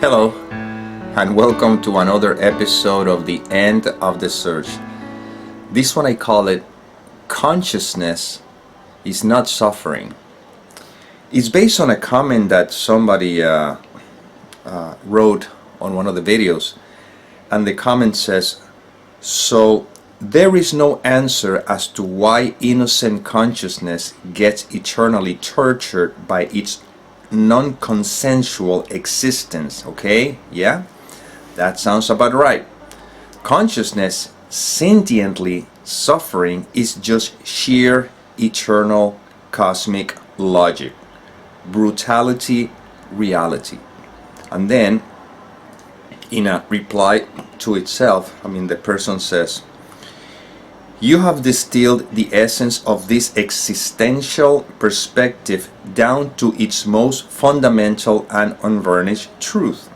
Hello, and welcome to another episode of The End of the Search. This one I call it Consciousness is Not Suffering. It's based on a comment that somebody wrote on one of the videos, and the comment says, so there is no answer as to why innocent consciousness gets eternally tortured by its non-consensual existence. Okay, yeah, that sounds about right. Consciousness sentiently suffering is just sheer eternal cosmic logic, brutality, reality. And then in a reply to itself, the person says, you have distilled the essence of this existential perspective down to its most fundamental and unvarnished truth.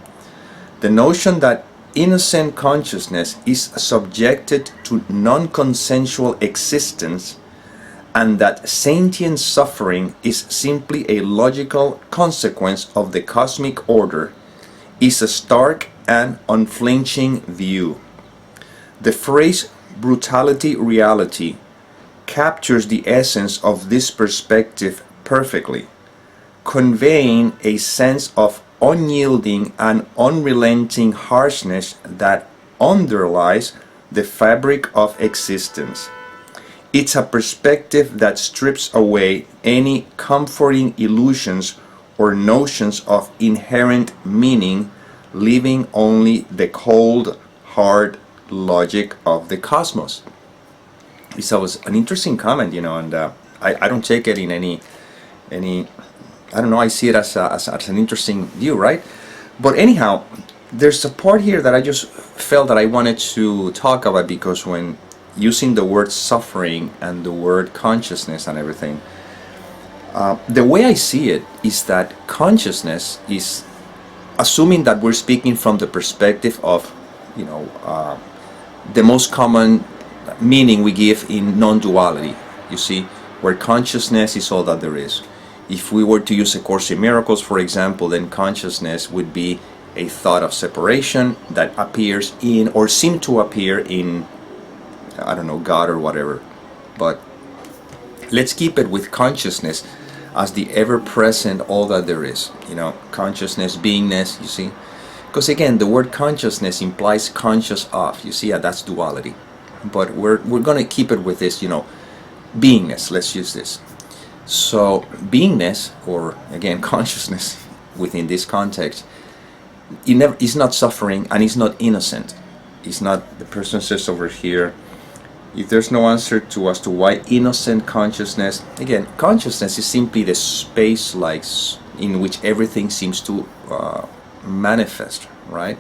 The notion that innocent consciousness is subjected to non-consensual existence and that sentient suffering is simply a logical consequence of the cosmic order is a stark and unflinching view. The phrase brutality reality captures the essence of this perspective perfectly, conveying a sense of unyielding and unrelenting harshness that underlies the fabric of existence. It's a perspective that strips away any comforting illusions or notions of inherent meaning, leaving only the cold, hard logic of the cosmos. This was an interesting comment, and I don't take it in any I don't know, I see it as an interesting view, right? But anyhow, there's a part here that I just felt that I wanted to talk about, because when using the word suffering and the word consciousness and everything, the way I see it is that consciousness is, assuming that we're speaking from the perspective of the most common meaning we give in non-duality, you see, where consciousness is all that there is. If we were to use A Course in Miracles, for example, then consciousness would be a thought of separation that appears in, or seem to appear in, I don't know, God or whatever. But let's keep it with consciousness as the ever-present all that there is. Consciousness, beingness, you see. Because again, the word consciousness implies conscious of, you see, that's duality. But we're going to keep it with this, beingness. Let's use this. So beingness, or again consciousness within this context, is not suffering and is not innocent. It's not, the person says over here, if there's no answer to as to why innocent consciousness, again, consciousness is simply the space like in which everything seems to manifest, right?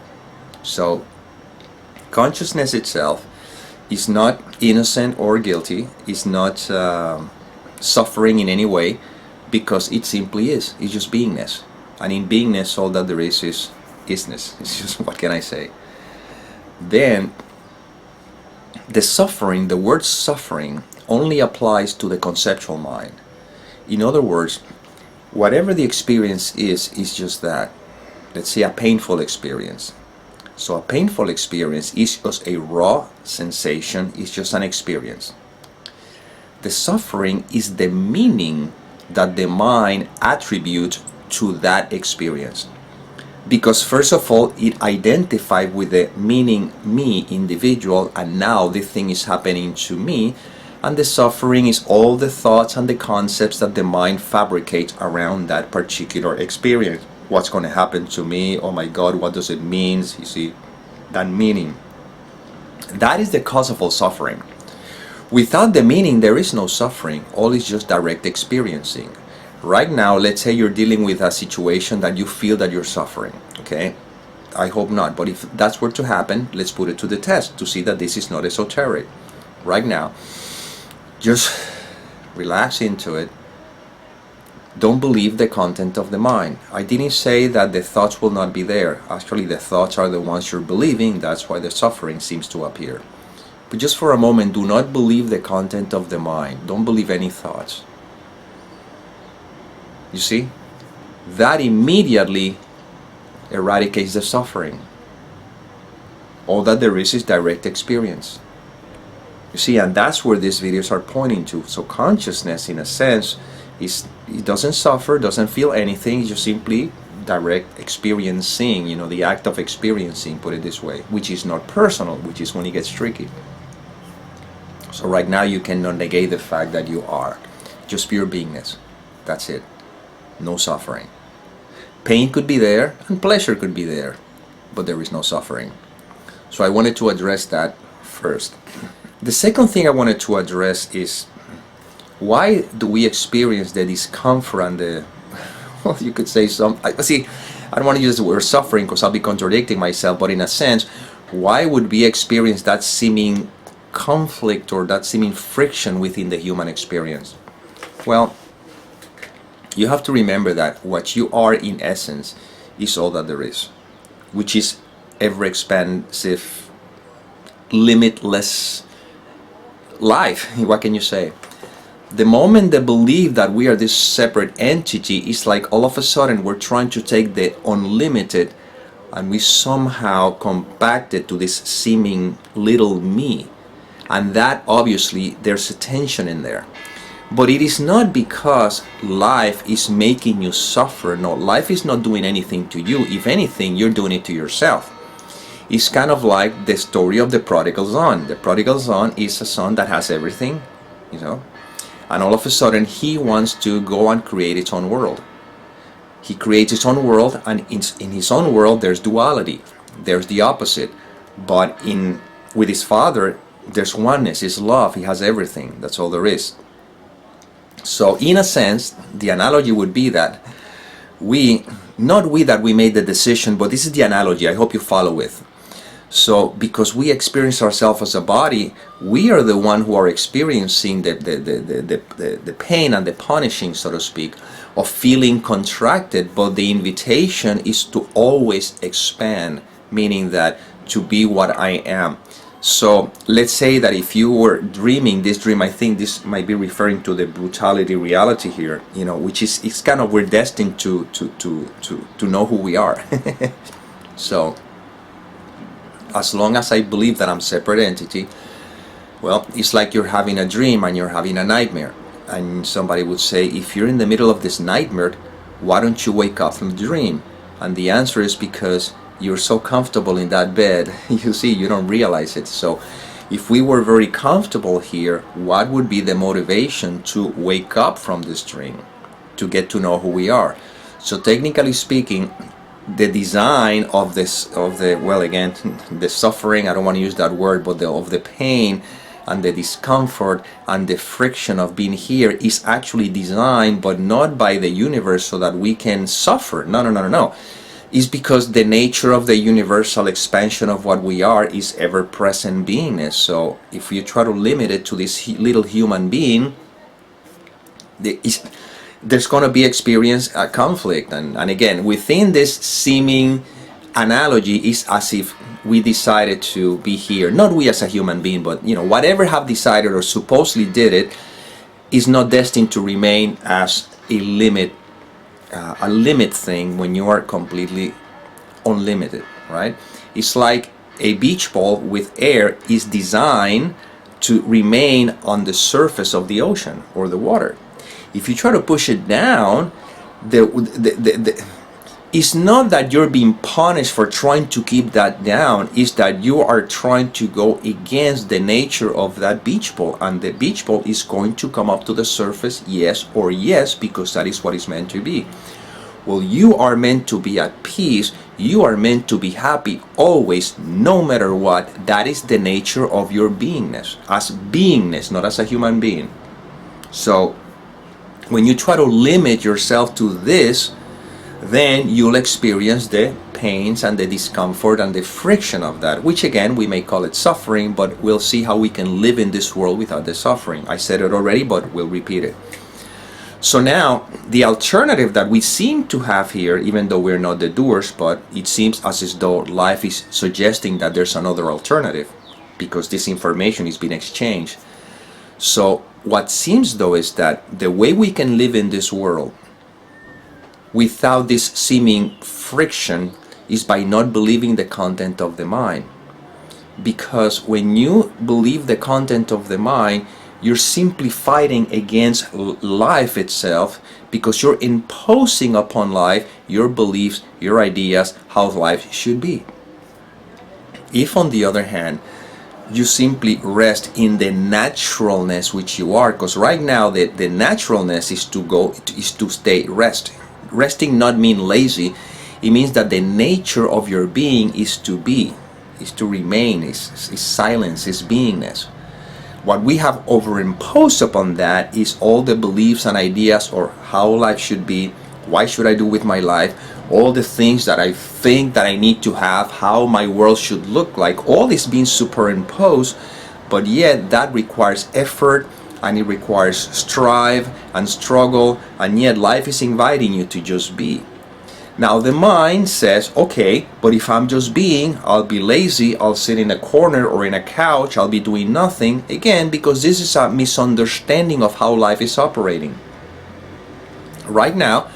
So consciousness itself is not innocent or guilty, is not suffering in any way, because it simply is. It's just beingness, and in beingness all that there is isness. It's just, what can I say? Then the suffering, the word suffering, only applies to the conceptual mind. In other words, whatever the experience is just that. Let's say a painful experience. So a painful experience is just a raw sensation, it's just an experience. The suffering is the meaning that the mind attributes to that experience. Because first of all, it identified with the meaning me, individual, and now the thing is happening to me, and the suffering is all the thoughts and the concepts that the mind fabricates around that particular experience. What's going to happen to me? Oh my God, what does it mean? You see, that meaning. That is the cause of all suffering. Without the meaning, there is no suffering. All is just direct experiencing. Right now, let's say you're dealing with a situation that you feel that you're suffering, okay? I hope not, but if that's were to happen, let's put it to the test to see that this is not esoteric. Right now, just relax into it. Don't believe the content of the mind. I didn't say that the thoughts will not be there. Actually, the thoughts are the ones you're believing. That's why the suffering seems to appear. But just for a moment, do not believe the content of the mind. Don't believe any thoughts. You see? That immediately eradicates the suffering. All that there is direct experience. You see, and that's where these videos are pointing to. So consciousness, in a sense, it doesn't suffer, doesn't feel anything, it's just simply direct experiencing, the act of experiencing, put it this way, which is not personal, which is when it gets tricky. So right now you cannot negate the fact that you are just pure beingness. That's it. No suffering. Pain could be there and pleasure could be there, but there is no suffering. So I wanted to address that first. The second thing I wanted to address is, why do we experience the discomfort and the, well, you could say I don't want to use the word suffering because I'll be contradicting myself, but in a sense, why would we experience that seeming conflict or that seeming friction within the human experience? Well, you have to remember that what you are in essence is all that there is, which is ever expansive, limitless life. What can you say? The moment the belief that we are this separate entity is like all of a sudden we're trying to take the unlimited and we somehow compact it to this seeming little me. And that obviously there's a tension in there. But it is not because life is making you suffer. No, life is not doing anything to you. If anything, you're doing it to yourself. It's kind of like the story of the prodigal son. The prodigal son is a son that has everything, and all of a sudden he wants to go and create its own world. He creates his own world, and in his own world there's duality. There's the opposite. But with his father, there's oneness, is love, he has everything. That's all there is. So in a sense, the analogy would be that not we that we made the decision, but this is the analogy, I hope you follow it. So because we experience ourselves as a body, we are the one who are experiencing the pain and the punishing, so to speak, of feeling contracted, but the invitation is to always expand, meaning that to be what I am. So let's say that if you were dreaming this dream, I think this might be referring to the brutality reality here, which is, it's kind of, we're destined to know who we are. So as long as I believe that I'm separate entity, well, it's like you're having a dream and you're having a nightmare. And somebody would say, if you're in the middle of this nightmare, why don't you wake up from the dream? And the answer is because you're so comfortable in that bed, you see, you don't realize it. So if we were very comfortable here, what would be the motivation to wake up from this dream, to get to know who we are? So technically speaking, the design of the suffering, I don't want to use that word, but of the pain and the discomfort and the friction of being here is actually designed, but not by the universe so that we can suffer. No. Is because the nature of the universal expansion of what we are is ever-present beingness. So if you try to limit it to this little human being, there's going to be experience a conflict. And again, within this seeming analogy, is as if we decided to be here, not we as a human being, but whatever have decided or supposedly did it is not destined to remain as a limit thing when you are completely unlimited, right? It's like a beach ball with air is designed to remain on the surface of the ocean or the water. If you try to push it down, it's not that you're being punished for trying to keep that down, it's that you are trying to go against the nature of that beach ball, and the beach ball is going to come up to the surface, yes, because that is what it's meant to be. Well, you are meant to be at peace, you are meant to be happy always, no matter what. That is the nature of your beingness, as beingness, not as a human being. So when you try to limit yourself to this, then you'll experience the pains and the discomfort and the friction of that, which again, we may call it suffering, but we'll see how we can live in this world without the suffering. I said it already, but we'll repeat it. So now, the alternative that we seem to have here, even though we're not the doers, but it seems as though life is suggesting that there's another alternative, because this information is being exchanged. So what seems though is that the way we can live in this world without this seeming friction is by not believing the content of the mind. Because when you believe the content of the mind, you're simply fighting against life itself, because you're imposing upon life your beliefs, your ideas, how life should be. If, on the other hand, you simply rest in the naturalness which you are, because right now the naturalness is to stay resting not mean lazy. It means that the nature of your being is to be, is to remain, is silence, is beingness. What we have overimposed upon that is all the beliefs and ideas, or how life should be, why should I do with my life, all the things that I think that I need to have, how my world should look like. All this being superimposed, but yet that requires effort, and it requires strive and struggle, and yet life is inviting you to just be. Now the mind says, okay, but if I'm just being, I'll be lazy, I'll sit in a corner or in a couch, I'll be doing nothing. Again, because this is a misunderstanding of how life is operating. Right now,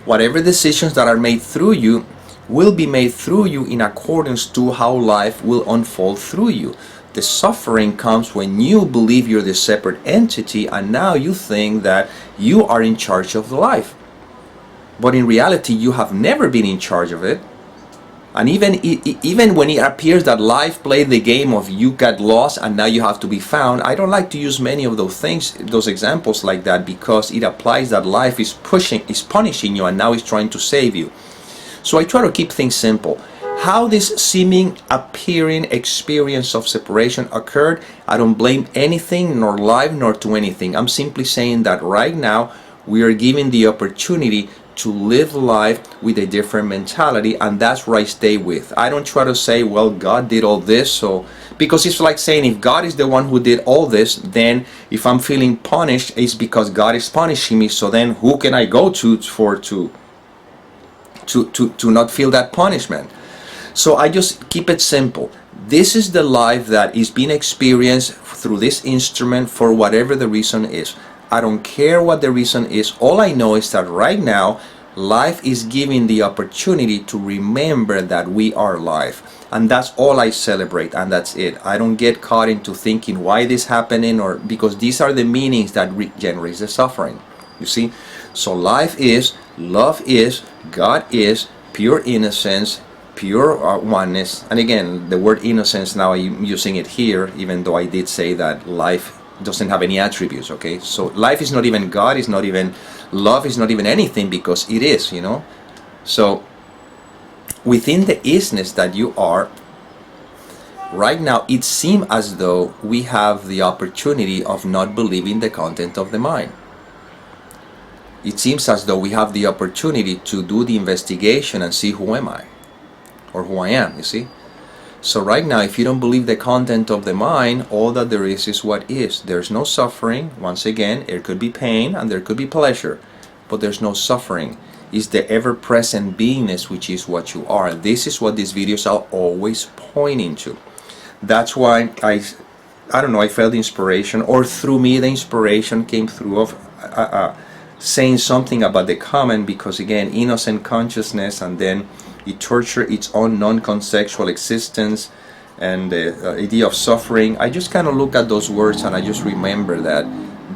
whatever decisions that are made through you will be made through you in accordance to how life will unfold through you. The suffering comes when you believe you're the separate entity, and now you think that you are in charge of life. But in reality, you have never been in charge of it. And even when it appears that life played the game of you got lost and now you have to be found, I don't like to use many of those things, those examples like that, because it applies that life is punishing you and now is trying to save you. So I try to keep things simple. How this seeming appearing experience of separation occurred, I don't blame anything, nor life, nor to anything. I'm simply saying that right now we are given the opportunity to live life with a different mentality, and that's where I stay with. I don't try to say, well, God did all this, so, because it's like saying, if God is the one who did all this, then if I'm feeling punished, it's because God is punishing me. So then who can I go to not feel that punishment? So I just keep it simple. This is the life that is being experienced through this instrument for whatever the reason is. I don't care what the reason is. All I know is that right now, life is giving the opportunity to remember that we are life. And that's all I celebrate, and that's it. I don't get caught into thinking why this happening, or because these are the meanings that generates the suffering. You see? So life is, love is, God is, pure innocence, pure oneness. And again, the word innocence, now I'm using it here, even though I did say that life doesn't have any attributes. Okay, so life is not even God, is not even love, is not even anything, because it is, you know. So within the isness that you are right now, it seems as though we have the opportunity of not believing the content of the mind. It seems as though we have the opportunity to do the investigation and see who am I, or who I am, you see. So right now, if you don't believe the content of the mind, all that there is what is. There's no suffering. Once again, there could be pain and there could be pleasure, but there's no suffering. It's the ever-present beingness, which is what you are. This is what these videos are always pointing to. That's why I don't know, I felt the inspiration, or through me the inspiration came through of saying something about the comment, because again, innocent consciousness, and then it tortures its own non-conceptual existence, and the idea of suffering. I just kind of look at those words and I just remember that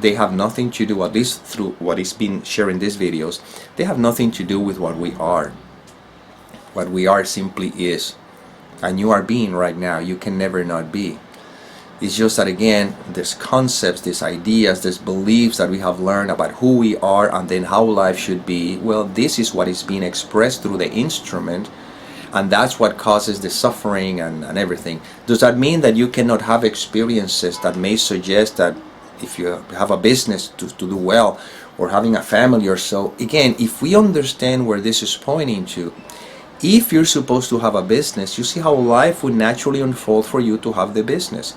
they have nothing to do, at least through what is being shared in these videos, they have nothing to do with what we are. What we are simply is. And you are being right now. You can never not be. It's just that, again, there's concepts, there's ideas, there's beliefs that we have learned about who we are and then how life should be. Well, this is what is being expressed through the instrument, and that's what causes the suffering and everything. Does that mean that you cannot have experiences that may suggest that if you have a business to do well, or having a family or so? Again, if we understand where this is pointing to, if you're supposed to have a business, you see how life would naturally unfold for you to have the business.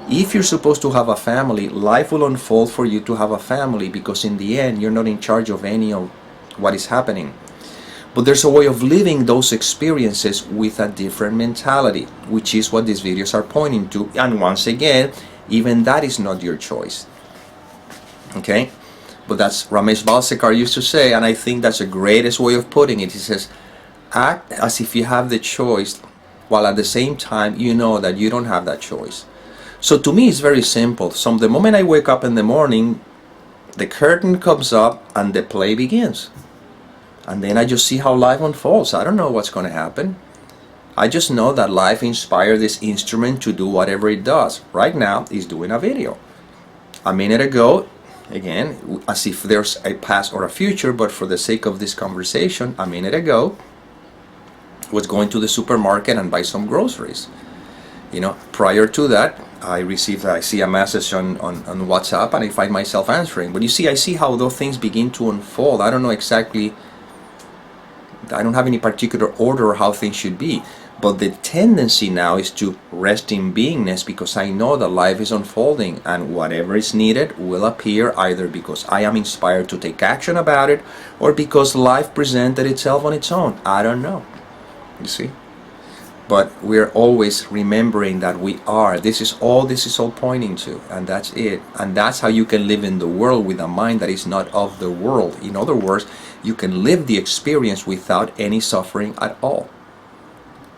If you're supposed to have a family, life will unfold for you to have a family, because in the end, you're not in charge of any of what is happening. But there's a way of living those experiences with a different mentality, which is what these videos are pointing to. And once again, even that is not your choice. Okay? But that's Ramesh Balsekar used to say, and I think that's the greatest way of putting it. He says, act as if you have the choice, while at the same time you know that you don't have that choice. So to me it's very simple. So the moment I wake up in the morning, the curtain comes up and the play begins. And then I just see how life unfolds. I don't know what's going to happen. I just know that life inspired this instrument to do whatever it does. Right now, it's doing a video. A minute ago, again, as if there's a past or a future, but for the sake of this conversation, a minute ago, was going to the supermarket and buy some groceries. You know, prior to that, I see a message on WhatsApp and I find myself answering. But you see, I see how those things begin to unfold. I don't know exactly, I don't have any particular order or how things should be. But the tendency now is to rest in beingness, because I know that life is unfolding and whatever is needed will appear, either because I am inspired to take action about it or because life presented itself on its own. I don't know. You see? But we're always remembering that we are. This is all pointing to, and that's it. And that's how you can live in the world with a mind that is not of the world. In other words, you can live the experience without any suffering at all.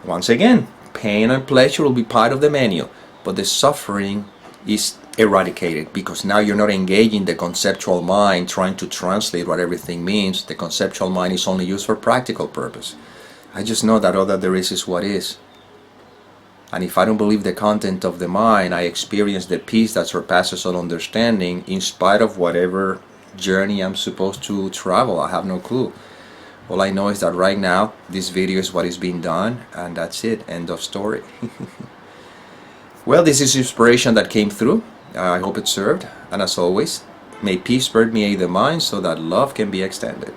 Once again, pain and pleasure will be part of the menu, but the suffering is eradicated, because now you're not engaging the conceptual mind trying to translate what everything means. The conceptual mind is only used for practical purpose. I just know that all that there is what is. And if I don't believe the content of the mind, I experience the peace that surpasses all understanding in spite of whatever journey I'm supposed to travel. I have no clue. All I know is that right now, this video is what is being done, and that's it. End of story. Well, this is inspiration that came through. I hope it served. And as always, may peace permeate the mind so that love can be extended.